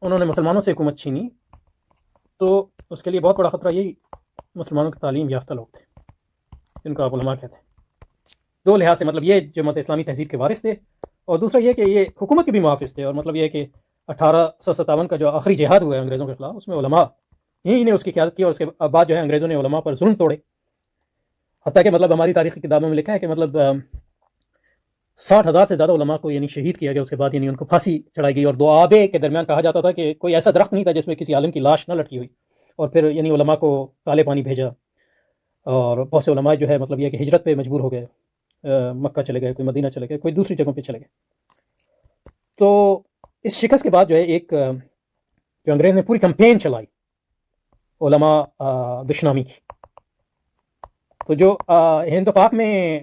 انہوں نے مسلمانوں سے حکومت چھینی تو اس کے لیے بہت بڑا خطرہ یہی مسلمانوں کے تعلیم یافتہ لوگ تھے جن کو آپ علماء کہتے ہیں. دو لحاظ سے، مطلب یہ جماعت اسلامی تہذیب کے وارث تھے، اور دوسرا یہ کہ یہ حکومت کے بھی محافظ تھے. اور مطلب یہ کہ 1857 کا جو آخری جہاد ہوا ہے انگریزوں کے خلاف، اس میں علماء ہی نے اس کی قیادت کی، اور اس کے بعد جو ہے انگریزوں نے علماء پر ظلم توڑے. حتیٰ کہ مطلب ہماری تاریخی کتابوں میں لکھا ہے کہ مطلب 60,000 سے زیادہ علماء کو یعنی شہید کیا گیا. اس کے بعد یعنی ان کو پھانسی چڑھائی گئی، اور دو آبے کے درمیان کہا جاتا تھا کہ کوئی ایسا درخت نہیں تھا جس میں کسی عالم کی لاش نہ لٹکی ہوئی. اور پھر یعنی علماء کو کالے پانی بھیجا، اور بہت سے علماء جو ہے مطلب یہ کہ ہجرت پہ مجبور ہو گئے، مکہ چلے گئے، کوئی مدینہ چلے گئے، کوئی دوسری جگہوں پہ چلے گئے. تو اس شکست کے بعد جو ہے ایک جو انگریز نے پوری کمپین چلائی علماء دشنامی کی. تو جو ہند و پاک میں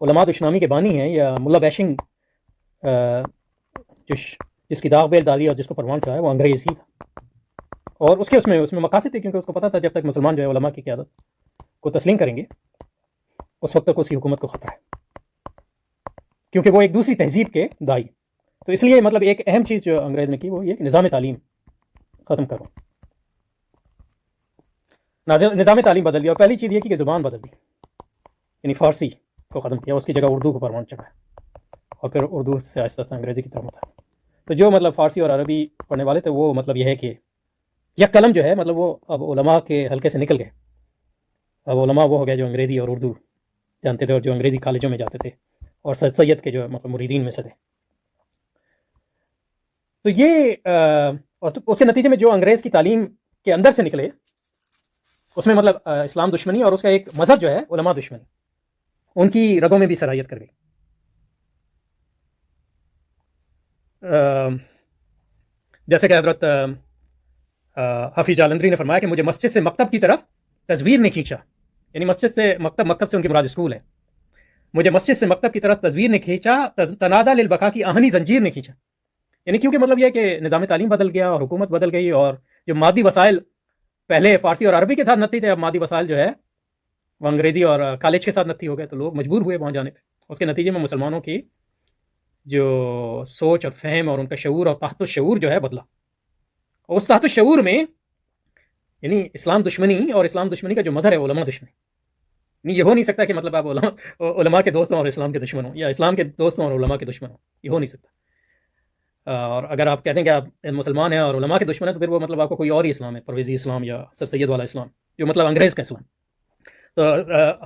علماء دشنامی کے بانی ہیں، یا ملا بیشنگ جس کی داغ بیل ڈالی اور جس کو پروان چڑھایا، وہ انگریز ہی تھا. اور اس میں مقاصد تھے، کیونکہ اس کو پتا تھا جب تک مسلمان جو ہے علماء کی قیادت کو تسلیم کریں گے اس وقت تک اس کی حکومت کو خطرہ ہے، کیونکہ وہ ایک دوسری تہذیب کے دائی. تو اس لیے مطلب ایک اہم چیز جو انگریز نے کی وہ یہ کہ نظام تعلیم ختم کرو. نظام تعلیم بدل دیا، اور پہلی چیز یہ کی کہ زبان بدل دی، یعنی فارسی کو ختم کیا، اس کی جگہ اردو کو پروان چڑھایا، اور پھر اردو سے آہستہ آہستہ انگریزی کی طرف متحرک. تو جو مطلب فارسی اور عربی پڑھنے والے تھے وہ مطلب یہ ہے کہ یک قلم جو ہے مطلب وہ اب علماء کے حلقے سے نکل گئے. اب علماء وہ ہو گئے جو انگریزی اور اردو جانتے تھے، اور جو انگریزی کالجوں میں جاتے تھے، اور سید کے جو مطلب مریدین میں سے تھے. تو یہ اور اس کے نتیجے میں جو انگریز کی تعلیم کے اندر سے نکلے اس میں مطلب اسلام دشمنی اور اس کا ایک مذہب جو ہے علماء دشمنی ان کی رگوں میں بھی سرایت کر گئی. جیسے کہ حضرت حافظ جالندری نے فرمایا کہ مجھے مسجد سے مکتب کی طرف تصویر نے کھینچا، یعنی مسجد سے مکتب سے ان کی مراد اسکول ہے. مجھے مسجد سے مکتب کی طرف تصویر نے کھینچا، تنادى للبقاء کی آہنی زنجیر نے کھینچا. یعنی کیونکہ مطلب یہ کہ نظام تعلیم بدل گیا اور حکومت بدل گئی، اور جو مادی وسائل پہلے فارسی اور عربی کے ساتھ نتی تھے، اب مادی وسائل جو ہے وہ انگریزی اور کالج کے ساتھ نتی ہو گئے، تو لوگ مجبور ہوئے وہاں جانے پہ. اس کے نتیجے میں مسلمانوں کی جو سوچ اور فہم اور ان کا شعور اور تحت الشعور جو ہے بدلا. اور اس تحت الشعور میں یعنی اسلام دشمنی اور اسلام دشمنی کا جو مظہر ہے علماء دشمنی. نہیں، یہ ہو نہیں سکتا کہ مطلب آپ علماء کے دوست ہوں اور اسلام کے دشمن ہوں، یا اسلام کے دوست ہوں اور علماء کے دشمن ہوں. یہ ہو نہیں سکتا. اور اگر آپ کہتے ہیں کہ آپ مسلمان ہیں اور علماء کے دشمن ہیں تو پھر وہ مطلب آپ کو کوئی اور ہی اسلام ہے، پرویزی اسلام یا سر سید والا اسلام، جو مطلب انگریز کا اسلام. تو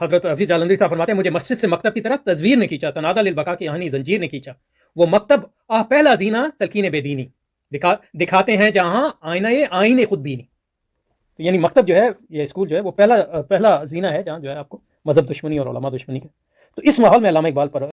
حضرت حفیظ جالندری صاحب فرماتے ہیں مجھے مسجد سے مکتب کی طرف تصویر نے کھینچا، تنادى للبقاء کی آہنی زنجیر نے کھینچا. وہ مکتب پہلا زینہ تلقین بے دینی دکھاتے ہیں جہاں آئینہ خود بینی. تو یعنی مکتب جو ہے، یہ اسکول جو ہے، وہ پہلا زینہ ہے جہاں جو ہے آپ کو مذہب دشمنی اور علماء دشمنی کا. تو اس ماحول میں علامہ اقبال پر